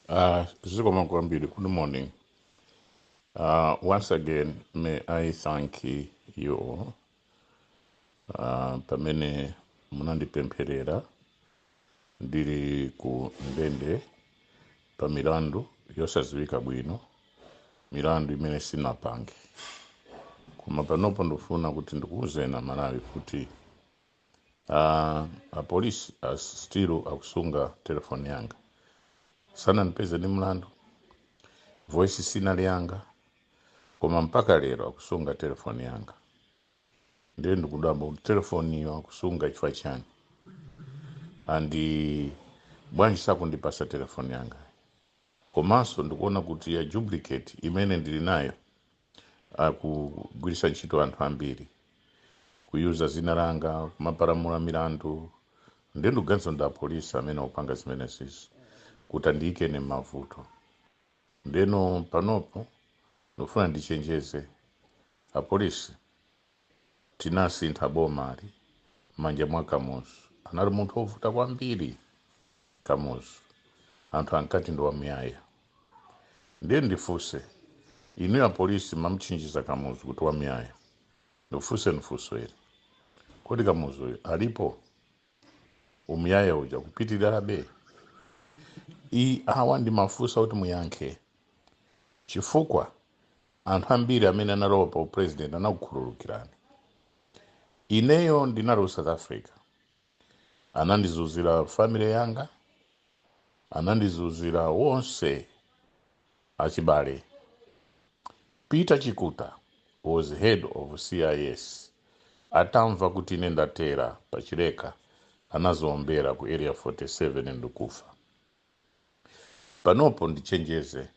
Zikomo kwambiri. Good morning. Once again, may I thank you all. Pamene munandipempherera ndili ku ndende pa milandu yosadziwika bwino, milandu imene sinapange. Koma panopo ndikufuna kuti ndikuwuzeni Malawi kuti apolisi still akusunga telefoni yanga. Sanandipeze ndi mlandu, voice sinali yanga, koma mpaka lero akusunga telefoni yanga. Ndiye ndikudabwa kuti telefoni iyo akusunga chifukwa chani, andi bwanji sakundipasa telefoni yanga. Komanso ndikuona kuti ya duplicate imene ndili nayo akugwiritsa ntchito anthu ambiri, kuyuza zina langa kumapalamula milandu. Ndiye ndikuganiza ndi apolisi amene akupanga zimenezi kuti andiyikeni m'mavuto. Ndeno panopo ndikufuna ndichenjeze apolisi, tinasintha bomali manja mwa Kamuzu. Anali munthu wovuta kwambiri Kamuzu, anthu ankati ndi wamuyaya. Ndiye ndifunse inu apolisi mamutchinjiza Kamuzu kuti wamuyaya, ndifunse nfunso ili, kodi Kamuzu uyu alipo? Umuyaya uja kupitirirabe? Awa ndi mafunso kuti muyankhe, chifukwa anthu ambiri amene analowa pa upresident anakukhululukirani. Ineyo ndinali South Africa, anandizuzira family yanga, anandizuzira wonse achibale. Peter Chikuta was head of CIS. Atamva kuti ine ndatera pachileka, anazombera ku area 47 ndikufa. Panopo ndichenjeze,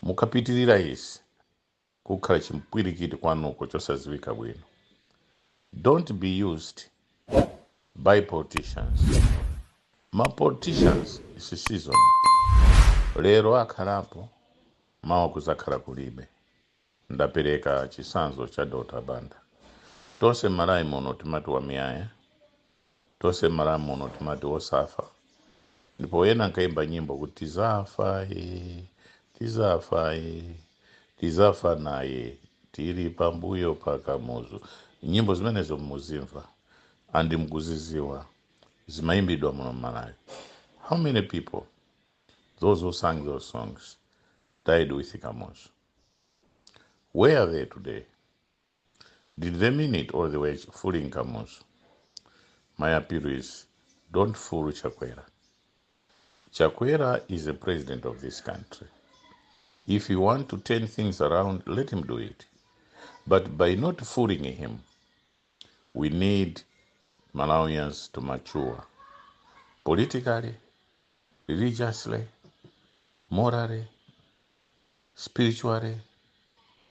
mukapitirira isi kukhala chimpwirikiti kwanuko chosadziwika bwino. Don't be used by politicians. Ma politicians is season. Lero akhalapo, mawa kuzakhala kulibe. Ndapereka chisanzo cha Dr. Banda. Tonse Malawi muno timati wamuyaya, tonse Malawi muno timati wosafa. Ndipo ena nkaimba nyimbo kuti tizafa naye, tili pambuyo pa Kamuzu. Nyimbo zimenezo muzimva andi mkuziziwa zimaimbidwa muno Malawi. How many people, those who sang those songs, died with Kamuzu? Where are they today? Did they mean it or they were fooling Kamuzu? My appeal is, don't fool Chakwera. Chakwera is the president of this country. If you want to turn things around, let him do it. But by not fooling him, we need Malawians to mature politically, religiously, morally, spiritually,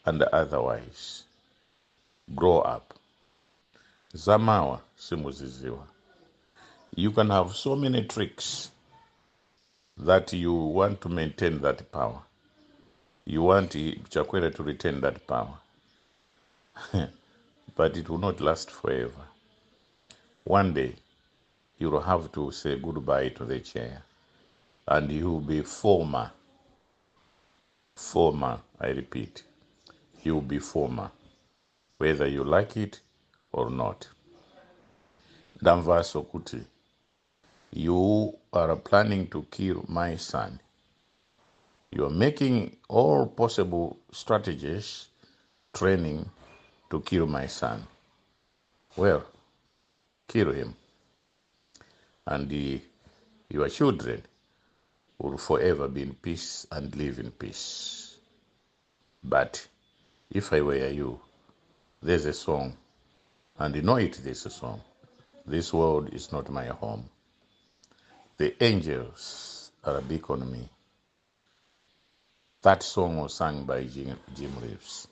and otherwise. Grow up. Zamawa simuziziwa. You can have so many tricks that you want to maintain that power. You want Chakwera to retain that power. But it will not last forever. One day, you will have to say goodbye to the chair. And you will be former, I repeat. You will be former, whether you like it or not. Damva Sokuti, you are planning to kill my son. You are making all possible strategies, training to kill my son. Well, kill him. And your children will forever be in peace and live in peace. But if I were you, there's a song, and you know it, there's a song. This world is not my home. The angels are a beacon on me. That song was sung by Jim Reeves.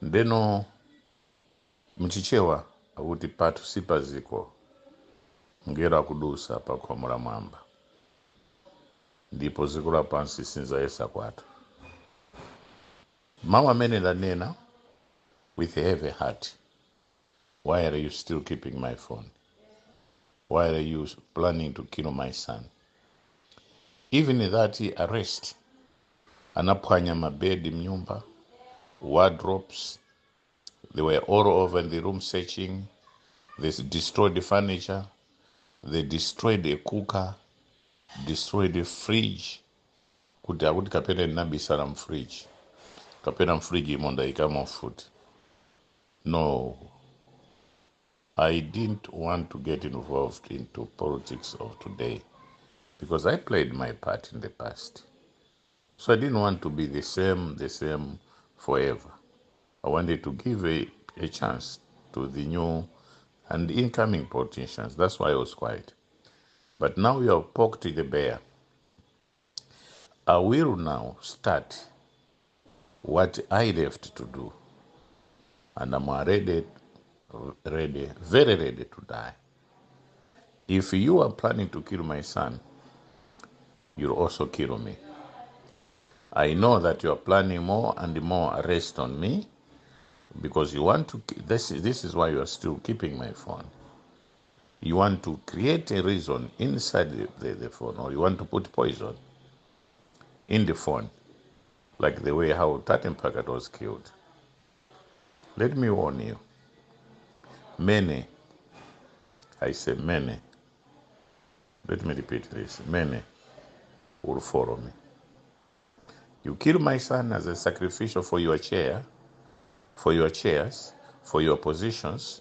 Ndeno mchichewa akuti patu sipaziko ngera kudusa pakhomera mwamba, ndipo ziko la pansi sinzayesa kwatu. Mawu amene ndanena with a heavy heart. Why are you still keeping my phone? Why are you planning to kill my son? Even that arrest, anaphwanya mabedi mnyumba, wardrobes, they were all over in the room searching. They destroyed the furniture, they destroyed a cooker, destroyed the fridge. Kuti akuti kapena ndinabisala mfridge, kapena mfridge imonda ikamo food. No, I didn't want to get involved into politics of today because I played my part in the past. So I didn't want to be the same forever. I wanted to give a chance to the new and incoming politicians. That's why I was quiet. But now we have poked the bear. I will now start what I left to do. And I'm ready, very ready to die. If you are planning to kill my son, you'll also kill me. I know that you are planning more and more arrest on me because you want to, this is why you are still keeping my phone. You want to create a reason inside the phone, or you want to put poison in the phone, like the way how Tatem Packet was killed. Let me warn you, many, I say many, let me repeat this, many will follow me. You kill my son as a sacrificial for your chair, for your chairs, for your positions.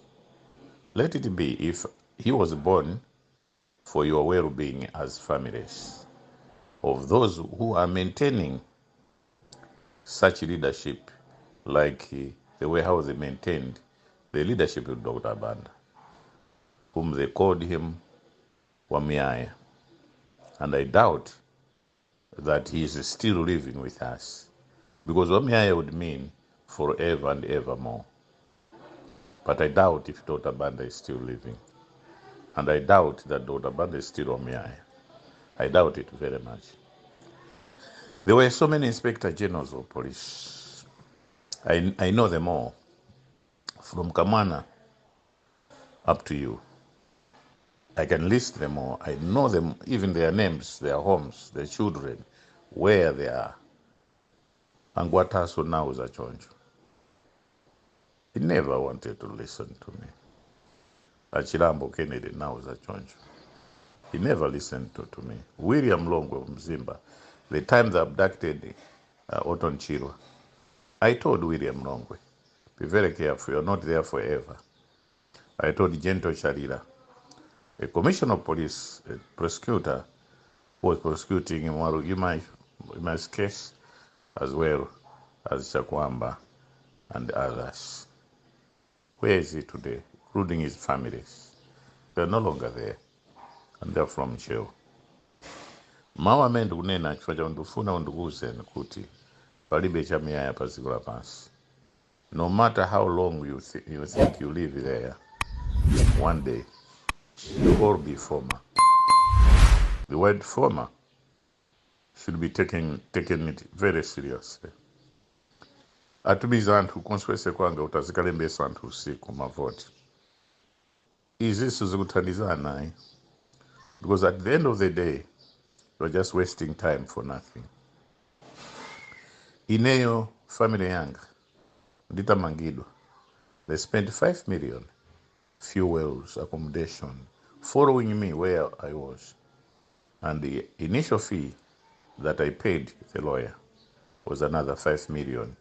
Let it be if he was born for your well-being as families of those who are maintaining such leadership, like the way how they maintained the leadership of Dr. Banda, whom they called him Wamiaya. And I doubt that he is still living with us, because Wamiaya would mean forever and evermore. But I doubt if Dr. Banda is still living. And I doubt that Dr. Banda is still Wamiaya. I doubt it very much. There were so many inspector generals of police. I know them all, from Kamwana up to you. I can list them all. I know them, even their names, their homes, their children, where they are. Angwataso now is a chonjo. He never wanted to listen to me. Achilambo Kennedy now is a chonjo. He never listened to me. William Longwe Mzimba, the time they abducted Oton Chirwa, I told William Longwe, be very careful, you're not there forever. I told Gento Sharira, a commissioner of police, a prosecutor, who was prosecuting Mwaru Gima's case, as well as Chakwamba and others. Where is he today, including his families? They're no longer there, and they're from jail. Mawa mendu kunena chifukwa undufuna undukuuzeni kuti palibe chamiyaya padziko lapansi. No matter how long you think you live there, one day you all be former. The word former should be taken it very seriously. Atubiza anthu konswese kwanga utazikalembesa anthu usiku mavoti. Izi sizikuthandizana, because at the end of the day, you're just wasting time for nothing. Ineyo family yanga nditamangidwa. They spent 5 million, fuels, accommodation, following me where I was. And the initial fee that I paid the lawyer was another 5 million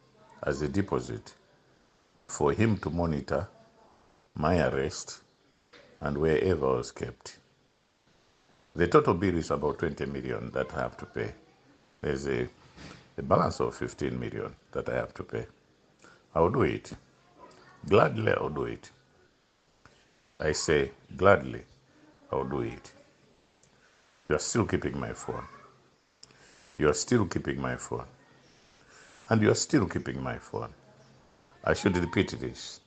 as a deposit for him to monitor my arrest and wherever I was kept. The total bill is about 20 million that I have to pay. There's a balance of 15 million that I have to pay. I'll do it. Gladly, I'll do it. I say, gladly, I'll do it. You're still keeping my phone. You're still keeping my phone. And you're still keeping my phone. I should repeat this.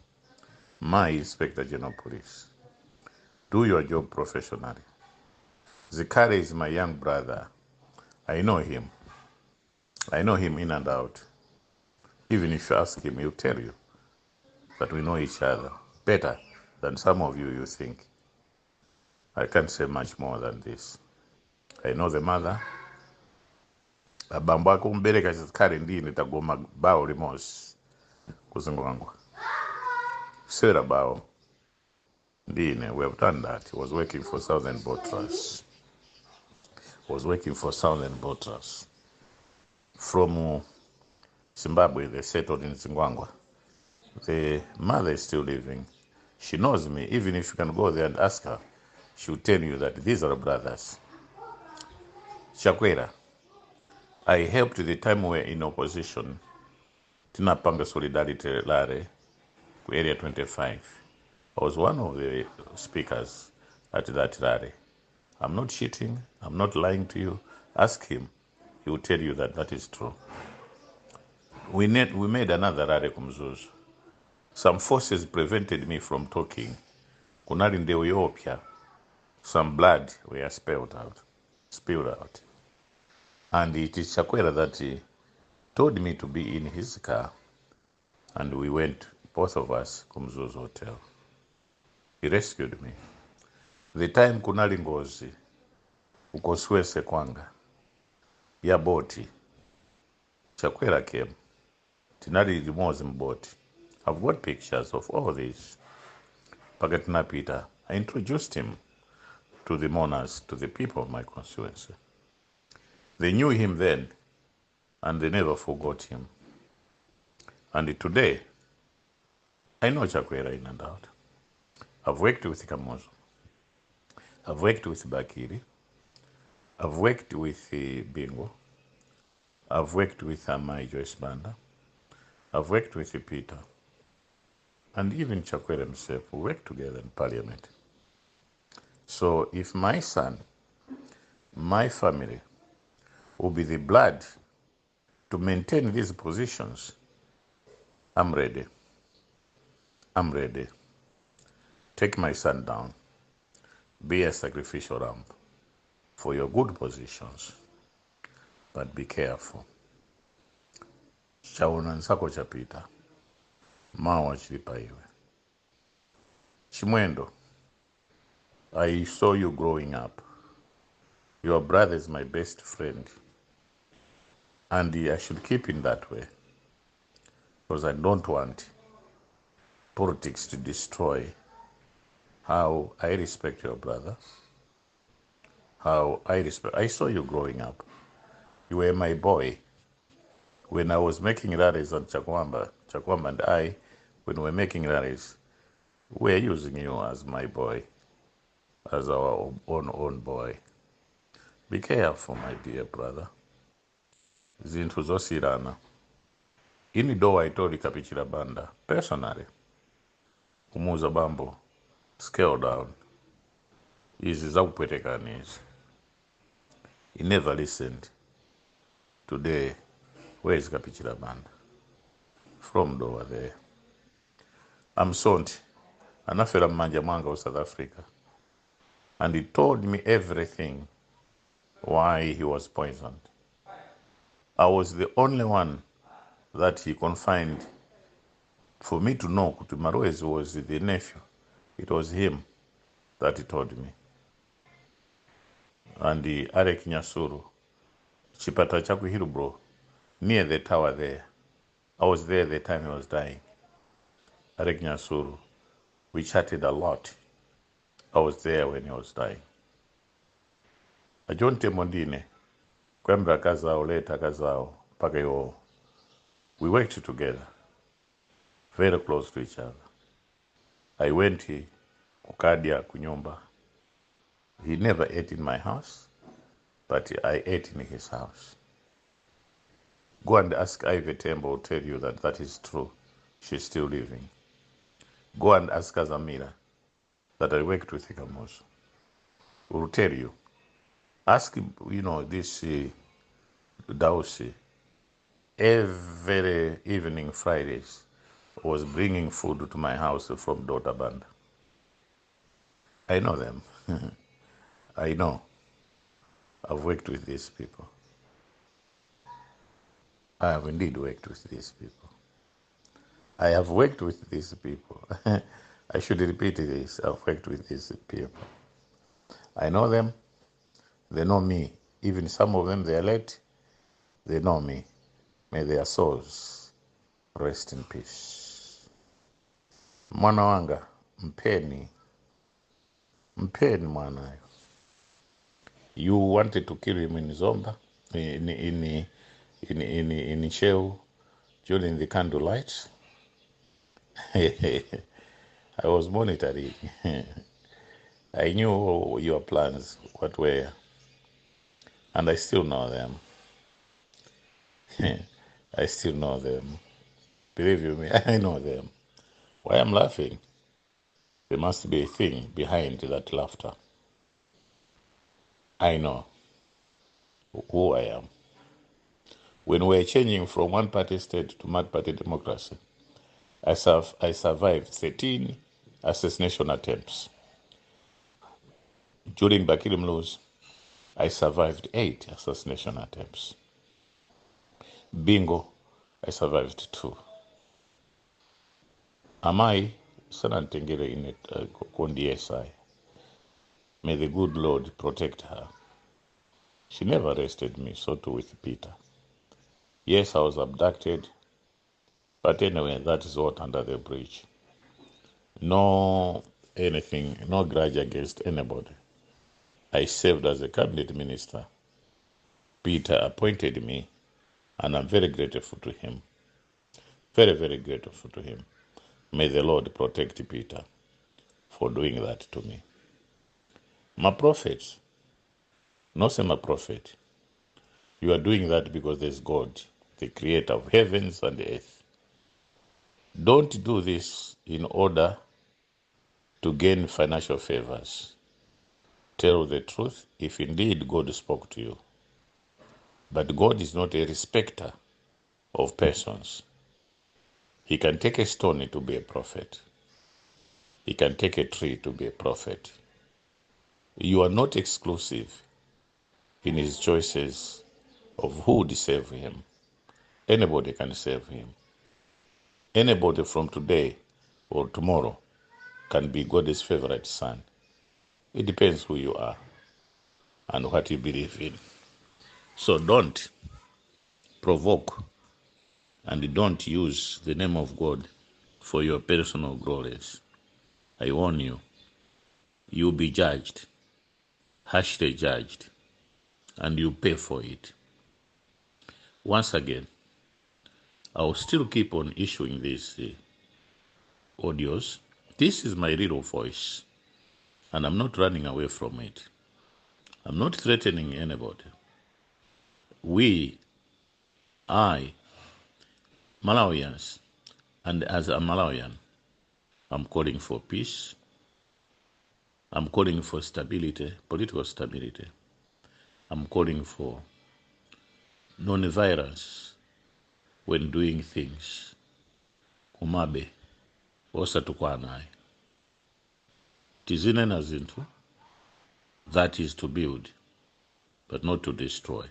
My Inspector General Police, do your job professionally. Zikare is my young brother. I know him. I know him in and out. Even if you ask him, he'll tell you that we know each other better than some of you think. I can't say much more than this. I know the mother. abambo ako mubereka chisikare ndine tagoma bawo limos kuzingwangwa sera bawo ndine. We have done that. He was working for Southern Botras. From Zimbabwe. They settled in Zingwangwa. The mother is still living. She knows me. Even if you can go there and ask her, she will tell you that these are brothers. Chakwera, I helped the time we were in opposition. Tinapanga Solidarity Lare, Area 25. I was one of the speakers at that rally. I'm not cheating. I'm not lying to you. Ask him. He will tell you that that is true. We made another rally kumzuzu. Some forces prevented me from talking. Kunali ndeuyoopya. Some blood were spilled out. And it is Chakwera that he told me to be in his car. And we went, both of us, Kumzuzu Hotel. He rescued me. The time kunali ngozi, ukoswese kwanga, ya boti, Chakwera came. Tinali limozi mboti. I've got pictures of all this. Pakatina Peter, I introduced him to the mourners, to the people of my constituency. They knew him then, and they never forgot him. And today, I know Chakwera in and out. I've worked with Kamozo. I've worked with Bakiri. I've worked with Bingo. I've worked with Amai Joyce Banda. I've worked with Peter. And even Chakwera himself, we worked together in Parliament. So if my son, my family, will be the blood to maintain these positions, I'm ready. I'm ready. Take my son down. Be a sacrificial lamb for your good positions. But be careful. Chaona nsako chapita. Mawa chilipa iwe. Chimwendo, I saw you growing up. Your brother is my best friend. And I should keep in that way. Because I don't want politics to destroy how I respect your brother. I saw you growing up. You were my boy. When I was making rallies on Chakwamba and I, when we were making rallies, we were using you as my boy, as our own boy. Be careful, my dear brother. Zinthu zosirana. Ini do I told Kapichira Banda, personally, kumuza bambo, scale down. Izi zakupwetekanizi. He never listened. Today, where is Kapichira Banda? From Dover there. I'm Sonti, anafera mmanja mwanga of South Africa. And he told me everything why he was poisoned. I was the only one that he confined for me to know Kuti Maroes was the nephew. It was him that he told me. And the Arek Nyasuru, Chipata Chakuhiru bro, near the tower there. I was there the time he was dying. Arek Nyasuru, we chatted a lot. I was there when he was dying. Ajonte Mondine, Kwembra Kazao, Leta Kazao, Pagayo. We worked together, very close to each other. I went to Kukadia, Kunyumba. He never ate in my house, but I ate in his house. Go and ask Ivy Tembo will tell you that that is true. She's still living. Go and ask Azamira that I worked with Kamoso. Will tell you. Ask, this Dausi, every evening Fridays, was bringing food to my house from Dota Band. I know them. I know. I've worked with these people. I have indeed worked with these people. I have worked with these people. I should repeat this. I've worked with these people. I know them. They know me. Even some of them, they are late. They know me. May their souls rest in peace. Mwana wanga, mpeni mwana. You wanted to kill him in Zomba, in Chew, during the candlelight. I was monitoring. I knew your plans, what were, and I still know them. I still know them. Believe you me, I know them. Why I'm laughing? There must be a thing behind that laughter. I know who I am. When we're changing from one-party state to multi-party democracy, I survived 13 assassination attempts. During Bakili Mlo's, I survived 8 assassination attempts. Bingo, I survived 2. Amai, Sanantengere in it, Kondi SI. May the good Lord protect her. She never arrested me, so too with Peter. Yes, I was abducted, but anyway, that is what under the bridge. No anything, no grudge against anybody. I served as a cabinet minister. Peter appointed me, and I'm very grateful to him. Very, very grateful to him. May the Lord protect Peter for doing that to me. My prophet, no say my prophet. You are doing that because there's God, the creator of heavens and the earth. Don't do this in order to gain financial favors. Tell the truth if indeed God spoke to you. But God is not a respecter of persons. He can take a stone to be a prophet. He can take a tree to be a prophet. You are not exclusive in his choices of who would serve him. Anybody can serve him. Anybody from today or tomorrow can be God's favorite son. It depends who you are and what you believe in. So don't provoke and don't use the name of God for your personal glories. I warn you, you'll be judged, harshly judged, and you pay for it. Once again, I will still keep on issuing these audios. This is my real voice, and I'm not running away from it. I'm not threatening anybody. I, Malawians, and as a Malawian, I'm calling for peace. I'm calling for stability, political stability. I'm calling for non-violence when doing things. Kumabe, osatukwanai. Tizine na zintu, that is to build, but not to destroy.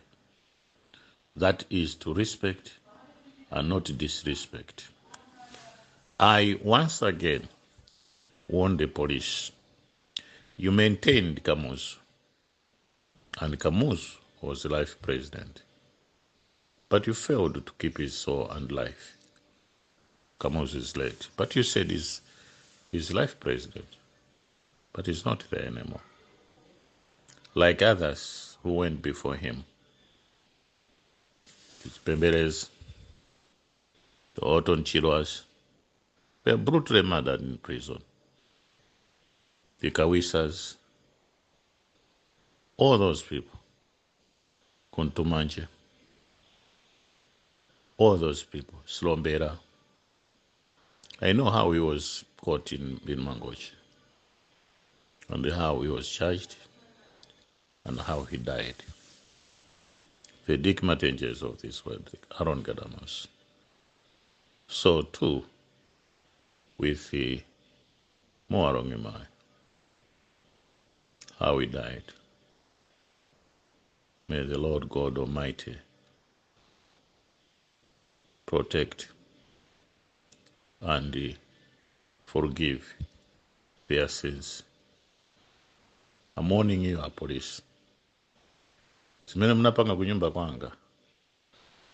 That is to respect and not disrespect. I once again warned the police. You maintained Kamuzu, and Kamuzu was the life president. But you failed to keep his soul and life. Kamuzu is late. But you said he's life president. But he's not there anymore. Like others who went before him. The Pembeles, the Oton Chiloas, were brutally murdered in prison. The Kawisas, all those people, Kuntumanje, all those people, Slombera. I know how he was caught in Mangochi, and how he was charged, and how he died. The Dick Matenges of this world, Aaron Gadamas. So too, with the Moarongimai, how he died. May the Lord God Almighty protect and forgive their sins. I'm warning you, police. Simene mnapanga kunyumba kwanga.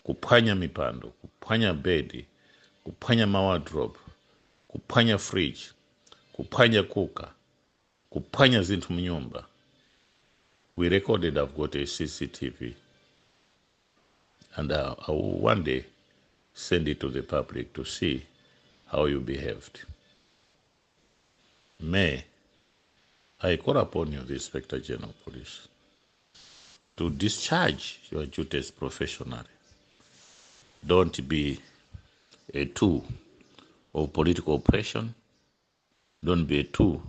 kuphwanya mipando, kuphwanya bedi, kuphwanya mawardrobe, kuphwanya fridge, kuphwanya cooker, kuphwanya zinthu mnyumba. We recorded, I've got a CCTV. And I will one day send it to the public to see how you behaved. May I call upon you, the Inspector General of Police, to discharge your duties professionally. Don't be a tool of political oppression. Don't be a tool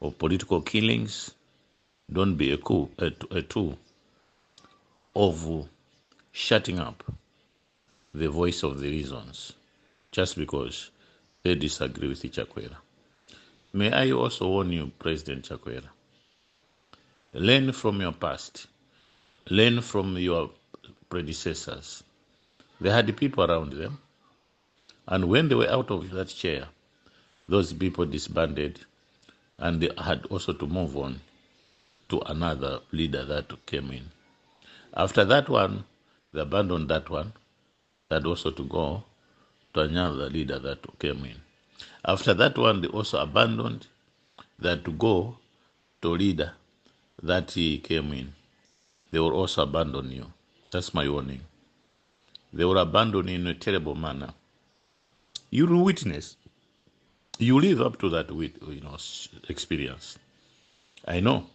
of political killings. Don't be a tool of shutting up the voice of the reasons just because they disagree with Chakwera. May I also warn you, President Chakwera, learn from your past. Learn from your predecessors. They had people around them. And when they were out of that chair, those people disbanded and they had also to move on to another leader that came in. After that one, they abandoned that one. They had also to go to another leader that came in. After that one, they also abandoned that to go to leader that he came in. They will also abandon you. That's my warning. They will abandon you in a terrible manner. You will witness. You live up to that experience. I know.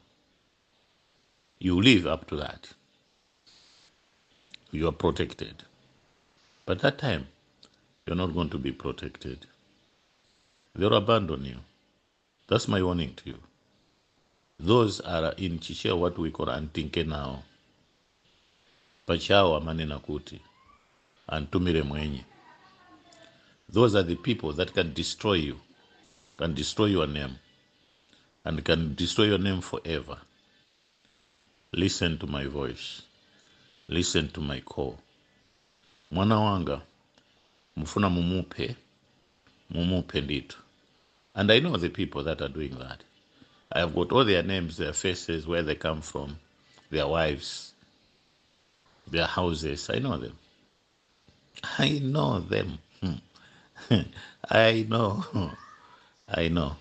You live up to that. You are protected. But that time, you're not going to be protected. They'll abandon you. That's my warning to you. Those are in Chichewa what we call antinke now. Pachawa manena kuti. Antumire mwenye. Those are the people that can destroy you. Can destroy your name. And can destroy your name forever. Listen to my voice. Listen to my call. Mwana wanga, mufuna mumupe nditu. And I know the people that are doing that. I have got all their names, their faces, where they come from, their wives, their houses. I know them. I know them. I know. I know.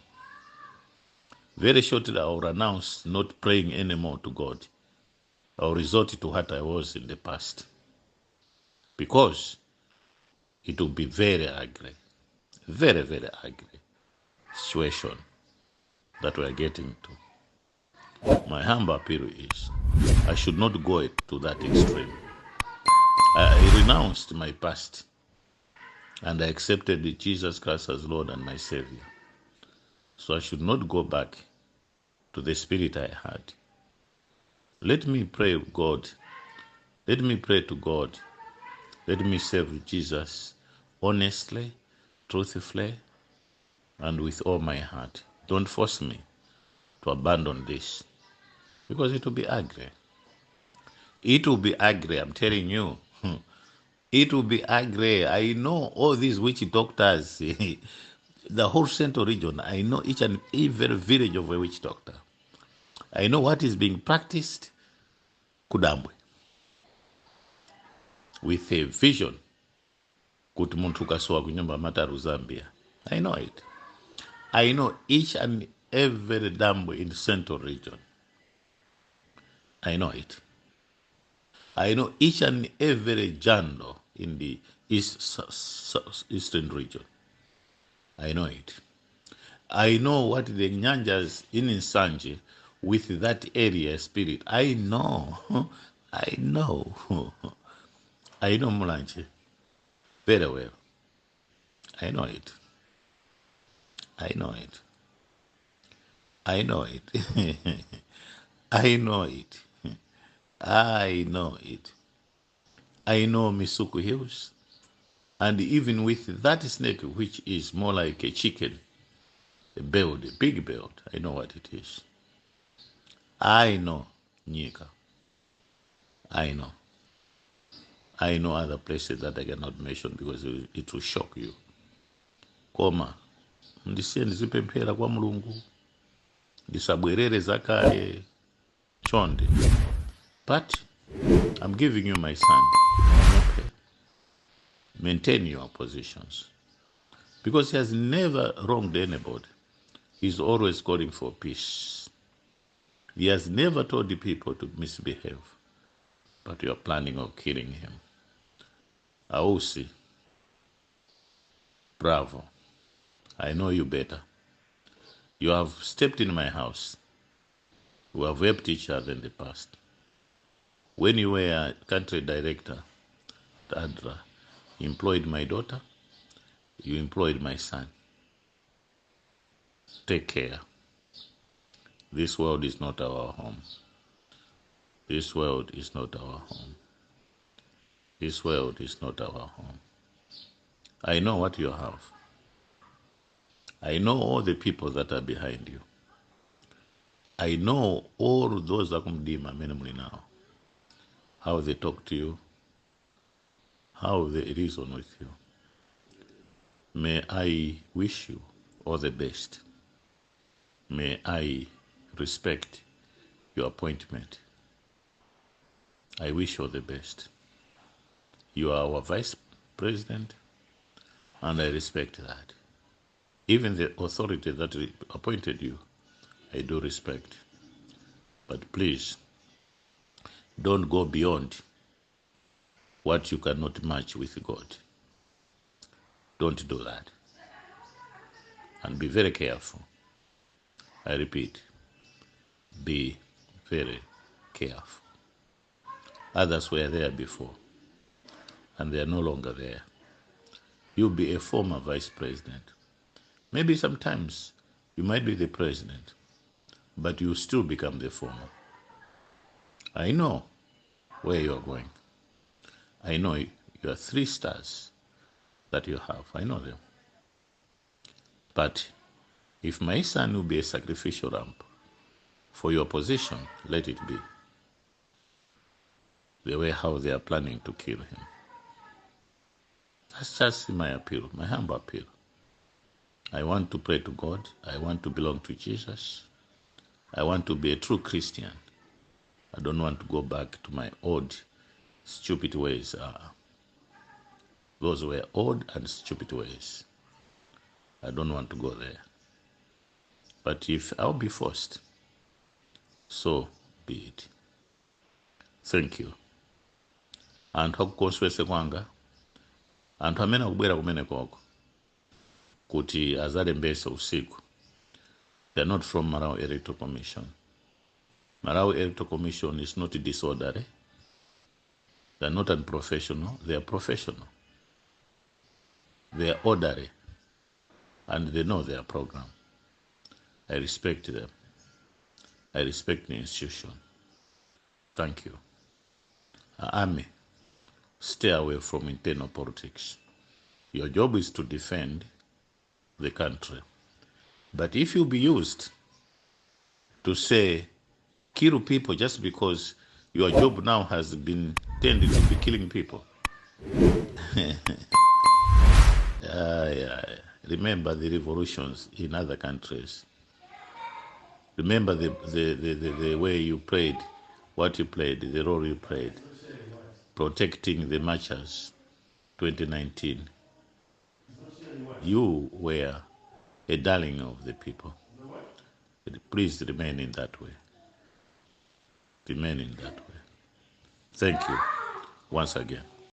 Very shortly, I will announce not praying anymore to God. I will resort to what I was in the past. Because it will be very ugly. Very, very ugly situation that we are getting to. My humble appeal is, I should not go to that extreme. I renounced my past and I accepted Jesus Christ as Lord and my Savior. So I should not go back to the spirit I had. Let me pray God. Let me pray to God. Let me serve Jesus honestly, truthfully, and with all my heart. Don't force me to abandon this, because it will be ugly. It will be ugly, I'm telling you. It will be ugly. I know all these witch doctors, the whole central region. I know each and every village of a witch doctor. I know what is being practiced, Kudambwe, with a vision. Kuti muntu kasowa kunyumba mataru Zambia. I know it. I know each and every Dambwe in the central region. I know it. I know each and every Jando in the eastern region. I know it. I know what the Nyanjas in Nsanje with that area spirit. I know. I know. I know Mulanje very well. I know it. I know it. I know it. I know it. I know it. I know Misuku Hills. And even with that snake, which is more like a chicken, a bird, a big bird, I know what it is. I know Nyika. I know. I know other places that I cannot mention because it will shock you. Koma, ndisiye ndizipemphera kwa Mulungu, ndisabwerere zakale chonde. But I'm giving you my son. Okay. Maintain your positions. Because he has never wronged anybody. He's always calling for peace. He has never told the people to misbehave. But you are planning on killing him. Ausi, bravo. I know you better. You have stepped in my house. We have helped each other in the past. When you were a country director, Adra, you employed my daughter, you employed my son. Take care. This world is not our home. This world is not our home. This world is not our home. I know what you have. I know all the people that are behind you. I know all those that come now, how they talk to you, how they reason with you. May I wish you all the best. May I respect your appointment. I wish you all the best. You are our vice president, and I respect that. Even the authority that appointed you, I do respect. But please, don't go beyond what you cannot match with God. Don't do that. And be very careful. I repeat, be very careful. Others were there before, and they are no longer there. You'll be a former vice president. Maybe sometimes you might be the president, but you still become the former. I know where you are going. I know your 3 stars that you have. I know them. But if my son will be a sacrificial lamb for your position, let it be. The way how they are planning to kill him. That's just my appeal, my humble appeal. I want to pray to God. I want to belong to Jesus. I want to be a true Christian. I don't want to go back to my old, stupid ways. Those were old and stupid ways. I don't want to go there. But if I'll be forced, so be it. Thank you. And hakukonswese kwanga anthu amene akubwera kumene koko kuti azalembese usiku, they're not from Malawi Electoral Commission. Malawi Electoral Commission is not disorderly. They're not unprofessional. They are professional. They are orderly. And they know their program. I respect them. I respect the institution. Thank you. Army, stay away from internal politics. Your job is to defend the country. But if you be used to say, kill people just because your job now has been tended to be killing people. Remember the revolutions in other countries. Remember the way you played, what you played, the role you played, protecting the marchers, 2019. You were a darling of the people. Please remain in that way. Remain in that way. Thank you once again.